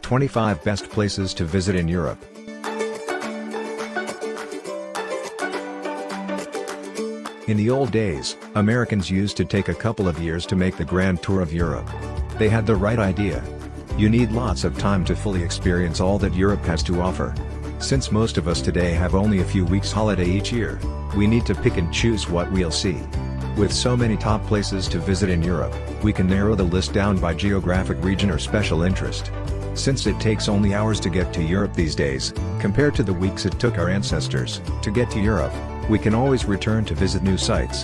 25 Best Places to Visit in Europe. In the old days, Americans used to take a couple of years to make the grand tour of Europe. They had the right idea. You need lots of time to fully experience all that Europe has to offer. Since most of us today have only a few weeks holiday each year, we need to pick and choose what we'll see. With so many top places to visit in Europe, we can narrow the list down by geographic region or special interest. Since it takes only hours to get to Europe these days, compared to the weeks it took our ancestors to get to Europe, we can always return to visit new sites.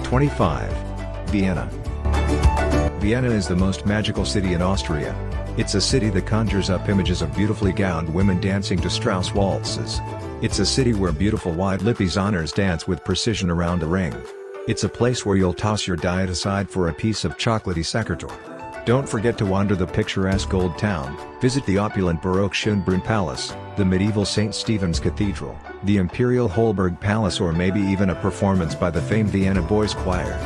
'25. Vienna. Vienna is the most magical city in Austria. It's a city that conjures up images of beautifully gowned women dancing to Strauss waltzes. It's a city where beautiful wide-lipped zoners dance with precision around a ring. It's a place where you'll toss your diet aside for a piece of chocolatey Sachertorte. Don't forget to wander the picturesque Old Town, visit the opulent Baroque Schönbrunn Palace, the medieval St. Stephen's Cathedral, the Imperial Holberg Palace, or maybe even a performance by the famed Vienna Boys Choir.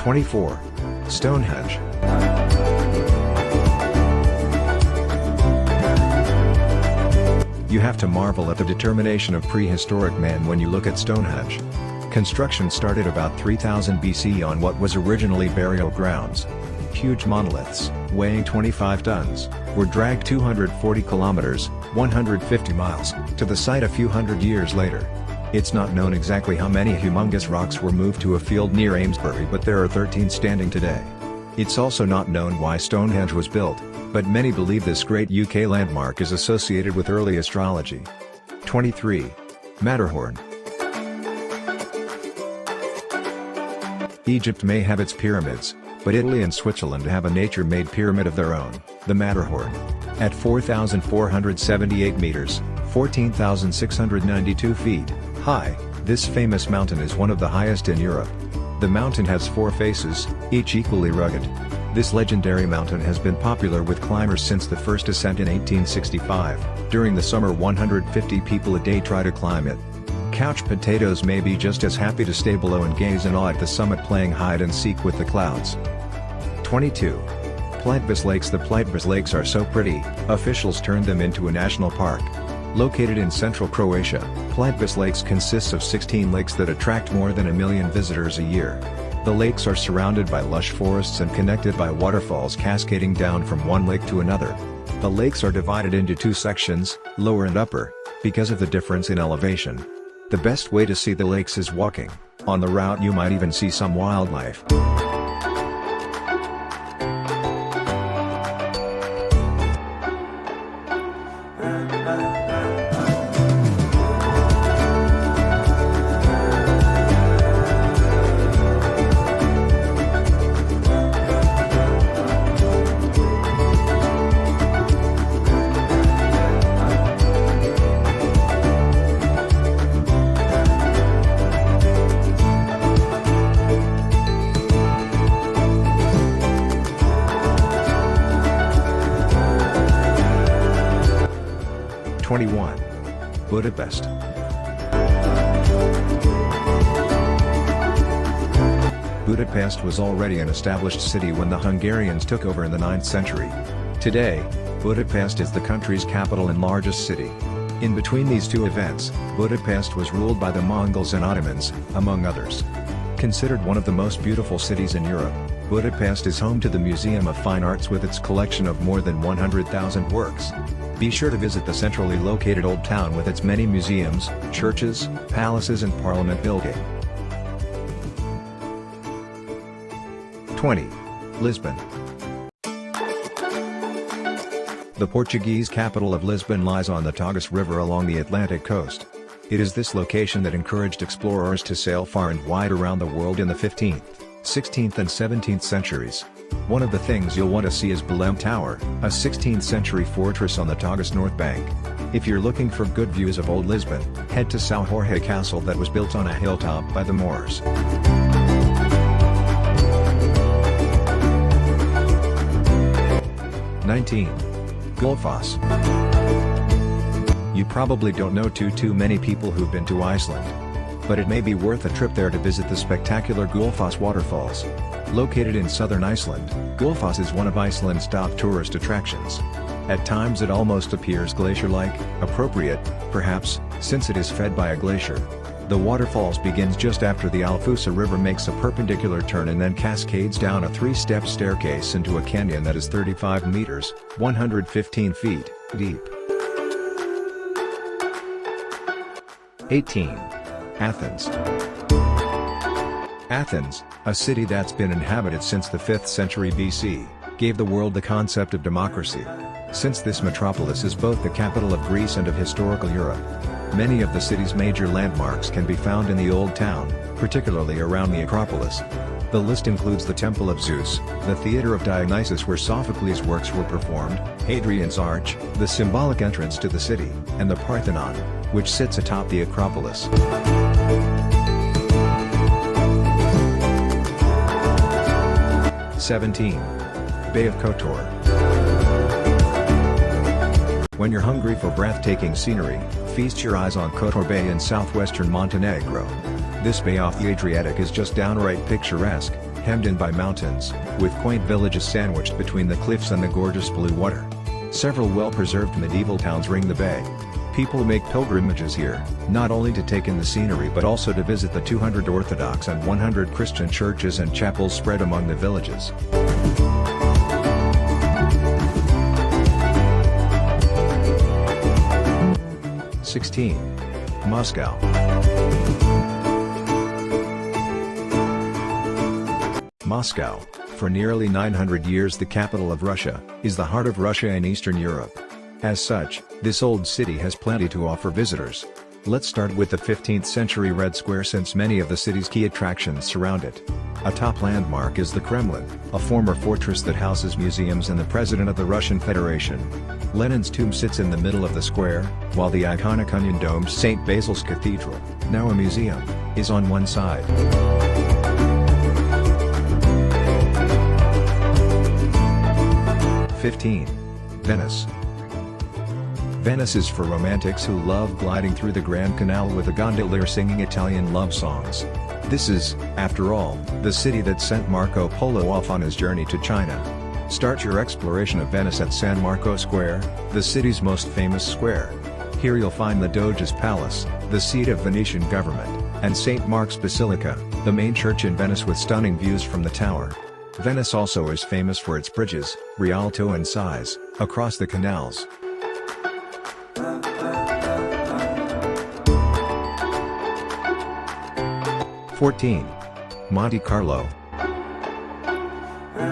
'24. Stonehenge. You have to marvel at the determination of prehistoric man when you look at Stonehenge. Construction started about 3000 BC on what was originally burial grounds. Huge monoliths, weighing 25 tons, were dragged 240 kilometers, 150 miles, to the site a few hundred years later. It's not known exactly how many humongous rocks were moved to a field near Amesbury, but there are 13 standing today. It's also not known why Stonehenge was built, but many believe this great UK landmark is associated with early astrology. '23. Matterhorn. Egypt may have its pyramids, but Italy and Switzerland have a nature-made pyramid of their own, the Matterhorn. At 4,478 meters, 14,692 feet, high, this famous mountain is one of the highest in Europe. The mountain has 4 faces, each equally rugged. This legendary mountain has been popular with climbers since the first ascent in 1865. During the summer, 150 people a day try to climb it. Couch potatoes may be just as happy to stay below and gaze in awe at the summit, playing hide and seek with the clouds. '22. Plitvice Lakes. The Plitvice Lakes are so pretty, officials turned them into a national park. Located in central Croatia, Plitvice Lakes consists of 16 lakes that attract more than 1 million visitors a year. The lakes are surrounded by lush forests and connected by waterfalls cascading down from one lake to another. The lakes are divided into 2 sections, lower and upper, because of the difference in elevation. The best way to see the lakes is walking. On the route you might even see some wildlife. '21. Budapest. Budapest was already an established city when the Hungarians took over in the 9th century. Today, Budapest is the country's capital and largest city. In between these two events, Budapest was ruled by the Mongols and Ottomans, among others. Considered one of the most beautiful cities in Europe, Budapest is home to the Museum of Fine Arts with its collection of more than 100,000 works. Be sure to visit the centrally located Old Town with its many museums, churches, palaces and parliament building. 20. Lisbon. The Portuguese capital of Lisbon lies on the Tagus River along the Atlantic coast. It is this location that encouraged explorers to sail far and wide around the world in the 15th, 16th and 17th centuries. One of the things you'll want to see is Belém Tower, a 16th century fortress on the Tagus north bank. If you're looking for good views of old Lisbon, head to São Jorge Castle that was built on a hilltop by the Moors. Gullfoss. You probably don't know too many people who've been to Iceland. But it may be worth a trip there to visit the spectacular Gullfoss waterfalls. Located in southern Iceland, Gullfoss is one of Iceland's top tourist attractions. At times it almost appears glacier-like, appropriate, perhaps, since it is fed by a glacier. The waterfalls begins just after the Alfusa River makes a perpendicular turn and then cascades down a 3-step staircase into a canyon that is 35 meters, 115 feet, deep. 18. Athens. Athens, a city that's been inhabited since the 5th century BC, gave the world the concept of democracy. Since this metropolis is both the capital of Greece and of historical Europe, many of the city's major landmarks can be found in the Old Town, particularly around the Acropolis. The list includes the Temple of Zeus, the Theatre of Dionysus where Sophocles' works were performed, Hadrian's Arch, the symbolic entrance to the city, and the Parthenon, which sits atop the Acropolis. 17. Bay of Kotor. When you're hungry for breathtaking scenery, feast your eyes on Kotor Bay in southwestern Montenegro. This bay off the Adriatic is just downright picturesque, hemmed in by mountains, with quaint villages sandwiched between the cliffs and the gorgeous blue water. Several well-preserved medieval towns ring the bay. People make pilgrimages here, not only to take in the scenery but also to visit the 200 Orthodox and 100 Christian churches and chapels spread among the villages. Moscow. Moscow, for nearly 900 years the capital of Russia, is the heart of Russia and Eastern Europe. As such, this old city has plenty to offer visitors. Let's start with the 15th century Red Square since many of the city's key attractions surround it. A top landmark is the Kremlin, a former fortress that houses museums and the President of the Russian Federation. Lenin's tomb sits in the middle of the square, while the iconic onion-domed St. Basil's Cathedral, now a museum, is on one side. Venice. Venice is for romantics who love gliding through the Grand Canal with a gondolier singing Italian love songs. This is, after all, the city that sent Marco Polo off on his journey to China. Start your exploration of Venice at San Marco Square, the city's most famous square. Here you'll find the Doge's Palace, the seat of Venetian government, and St. Mark's Basilica, the main church in Venice with stunning views from the tower. Venice also is famous for its bridges, Rialto and Sighs, across the canals. 14. Monte Carlo.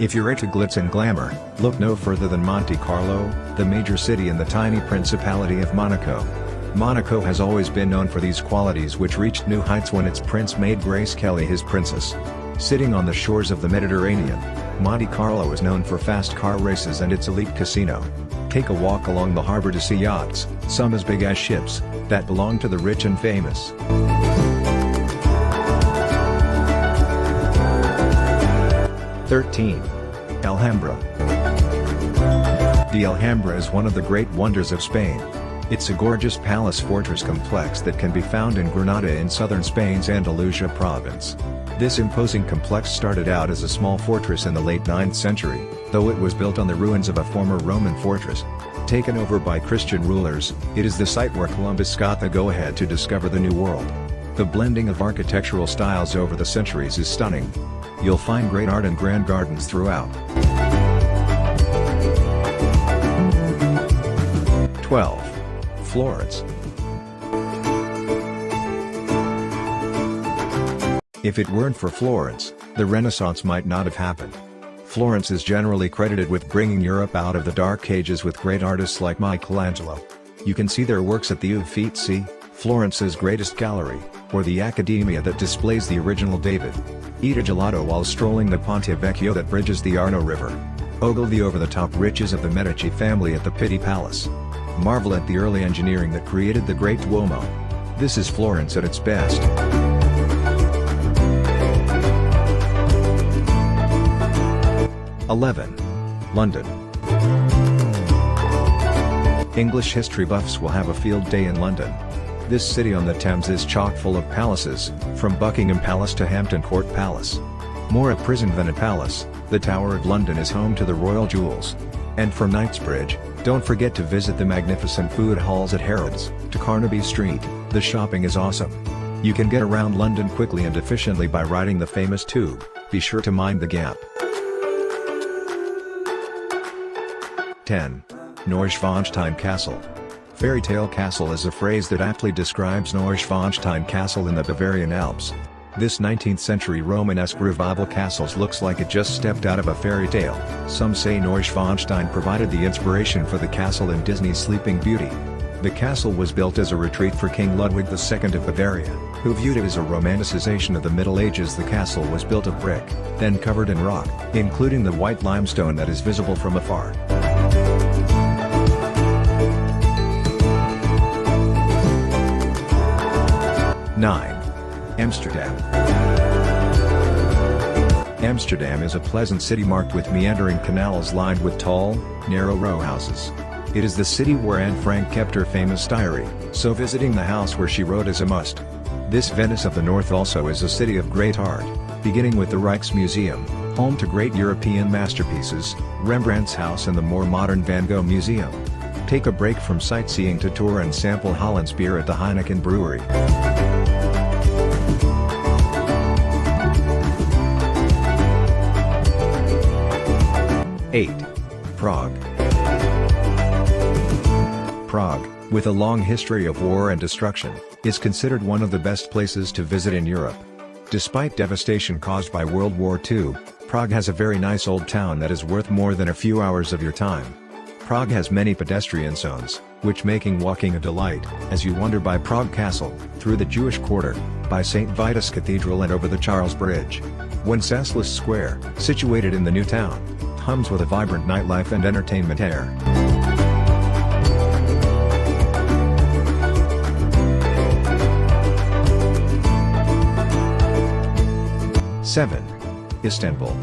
If you're into glitz and glamour, look no further than Monte Carlo, the major city in the tiny Principality of Monaco. Monaco has always been known for these qualities which reached new heights when its prince made Grace Kelly his princess. Sitting on the shores of the Mediterranean, Monte Carlo is known for fast car races and its elite casino. Take a walk along the harbor to see yachts, some as big as ships, that belong to the rich and famous. 13. Alhambra. The Alhambra is one of the great wonders of Spain. It's a gorgeous palace fortress complex that can be found in Granada in southern Spain's Andalusia province. This imposing complex started out as a small fortress in the late 9th century, though it was built on the ruins of a former Roman fortress. Taken over by Christian rulers, it is the site where Columbus got the go-ahead to discover the New World. The blending of architectural styles over the centuries is stunning. You'll find great art and grand gardens throughout. 12. Florence. If it weren't for Florence, the Renaissance might not have happened. Florence is generally credited with bringing Europe out of the Dark Ages with great artists like Michelangelo. You can see their works at the Uffizi, Florence's greatest gallery, or the Accademia that displays the original David. Eat a gelato while strolling the Ponte Vecchio that bridges the Arno River. Ogle the over-the-top riches of the Medici family at the Pitti Palace. Marvel at the early engineering that created the Great Duomo. This is Florence at its best. London. English history buffs will have a field day in London. This city on the Thames is chock full of palaces, from Buckingham Palace to Hampton Court Palace. More a prison than a palace, the Tower of London is home to the royal jewels. And from Knightsbridge, don't forget to visit the magnificent food halls at Harrods, to Carnaby Street. The shopping is awesome. You can get around London quickly and efficiently by riding the famous tube. Be sure to mind the gap. 10. Neuschwanstein Castle. Fairy tale castle is a phrase that aptly describes Neuschwanstein Castle in the Bavarian Alps. This 19th century Romanesque revival castle looks like it just stepped out of a fairy tale. Some say Neuschwanstein provided the inspiration for the castle in Disney's Sleeping Beauty. The castle was built as a retreat for King Ludwig II of Bavaria, who viewed it as a romanticization of the Middle Ages. The castle was built of brick, then covered in rock, including the white limestone that is visible from afar. Amsterdam. Amsterdam is a pleasant city marked with meandering canals lined with tall, narrow row houses. It is the city where Anne Frank kept her famous diary, so visiting the house where she wrote is a must. This Venice of the North also is a city of great art, beginning with the Rijksmuseum, home to great European masterpieces, Rembrandt's house and the more modern Van Gogh Museum. Take a break from sightseeing to tour and sample Holland's beer at the Heineken Brewery. 8. Prague. Prague, with a long history of war and destruction, is considered one of the best places to visit in Europe. Despite devastation caused by World War II, Prague has a very nice old town that is worth more than a few hours of your time. Prague has many pedestrian zones, which making walking a delight, as you wander by Prague Castle, through the Jewish Quarter, by St. Vitus Cathedral and over the Charles Bridge. Wenceslas Square, situated in the new town, hums with a vibrant nightlife and entertainment air. 7. Istanbul.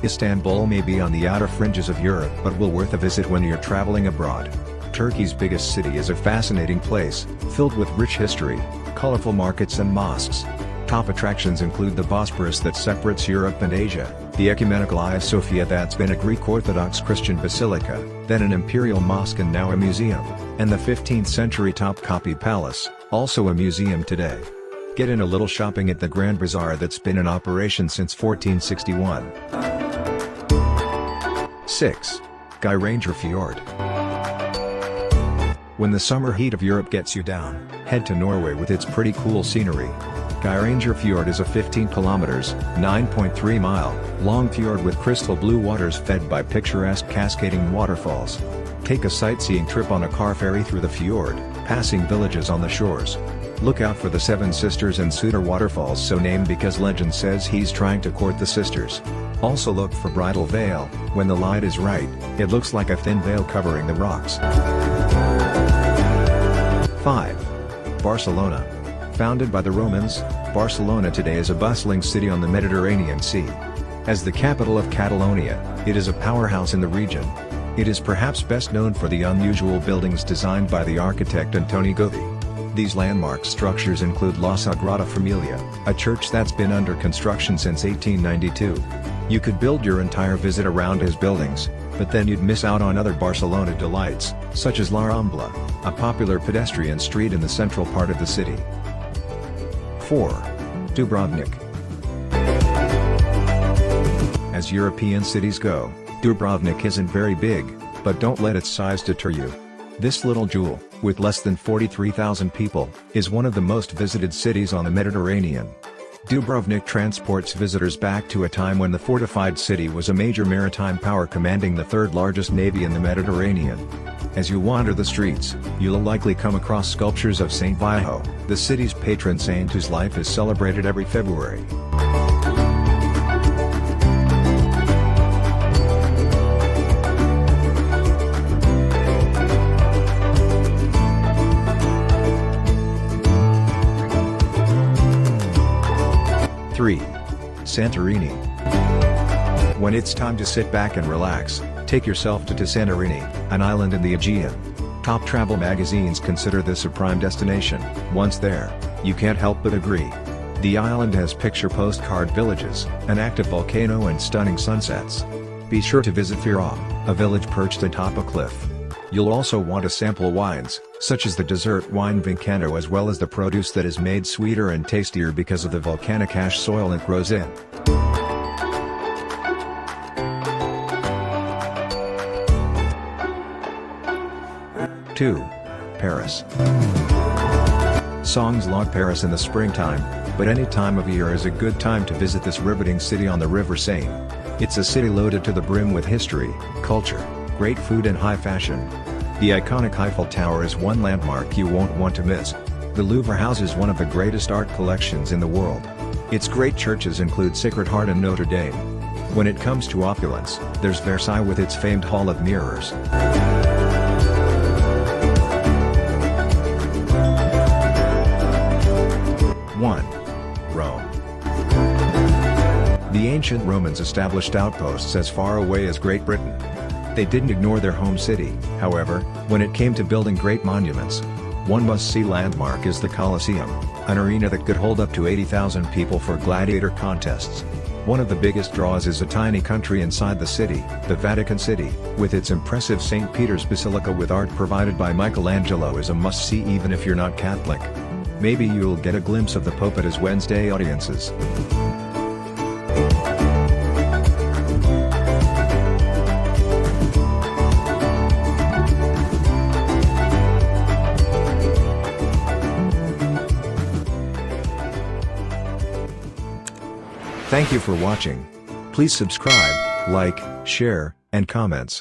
Istanbul may be on the outer fringes of Europe but will worth a visit when you're traveling abroad. Turkey's biggest city is a fascinating place, filled with rich history, colorful markets and mosques. Top attractions include the Bosporus that separates Europe and Asia, the ecumenical Hagia Sophia that's been a Greek Orthodox Christian basilica, then an imperial mosque and now a museum, and the 15th century Topkapi Palace, also a museum today. Get in a little shopping at the Grand Bazaar that's been in operation since 1461. 6. Geiranger Fjord. When the summer heat of Europe gets you down, head to Norway with its pretty cool scenery. Geiranger Fjord is a 15 kilometers, 9.3 mile, long fjord with crystal blue waters fed by picturesque cascading waterfalls. Take a sightseeing trip on a car ferry through the fjord, passing villages on the shores. Look out for the Seven Sisters and Suder waterfalls, so named because legend says he's trying to court the sisters. Also look for Bridal Veil. When the light is right, it looks like a thin veil covering the rocks. 5. Barcelona. Founded by the Romans, Barcelona today is a bustling city on the Mediterranean Sea. As the capital of Catalonia, it is a powerhouse in the region. It is perhaps best known for the unusual buildings designed by the architect Antoni Gaudí. These landmark structures include La Sagrada Familia, a church that's been under construction since 1892. You could build your entire visit around his buildings, but then you'd miss out on other Barcelona delights, such as La Rambla, a popular pedestrian street in the central part of the city. 4. Dubrovnik. As European cities go, Dubrovnik isn't very big, but don't let its size deter you. This little jewel, with less than 43,000 people, is one of the most visited cities on the Mediterranean. Dubrovnik transports visitors back to a time when the fortified city was a major maritime power commanding the third largest navy in the Mediterranean. As you wander the streets, you'll likely come across sculptures of Saint Vio, the city's patron saint whose life is celebrated every February. Santorini. When it's time to sit back and relax, take yourself to Santorini, an island in the Aegean. Top travel magazines consider this a prime destination. Once there, you can't help but agree. The island has picture postcard villages, an active volcano and stunning sunsets. Be sure to visit Fira, a village perched atop a cliff. You'll also want to sample wines, such as the dessert wine Vincano, as well as the produce that is made sweeter and tastier because of the volcanic ash soil it grows in. Paris. Songs log Paris in the springtime, but any time of year is a good time to visit this riveting city on the River Seine. It's a city loaded to the brim with history, culture, great food and high fashion. The iconic Eiffel Tower is one landmark you won't want to miss. The Louvre houses one of the greatest art collections in the world. Its great churches include Sacred Heart and Notre Dame. When it comes to opulence, there's Versailles with its famed Hall of Mirrors. 1. Rome. The ancient Romans established outposts as far away as Great Britain. They didn't ignore their home city, however, when it came to building great monuments. One must-see landmark is the Colosseum, an arena that could hold up to 80,000 people for gladiator contests. One of the biggest draws is a tiny country inside the city, the Vatican City, with its impressive St. Peter's Basilica with art provided by Michelangelo is a must-see even if you're not Catholic. Maybe you'll get a glimpse of the Pope at his Wednesday audiences. Thank you for watching. Please subscribe, like, share, and comments.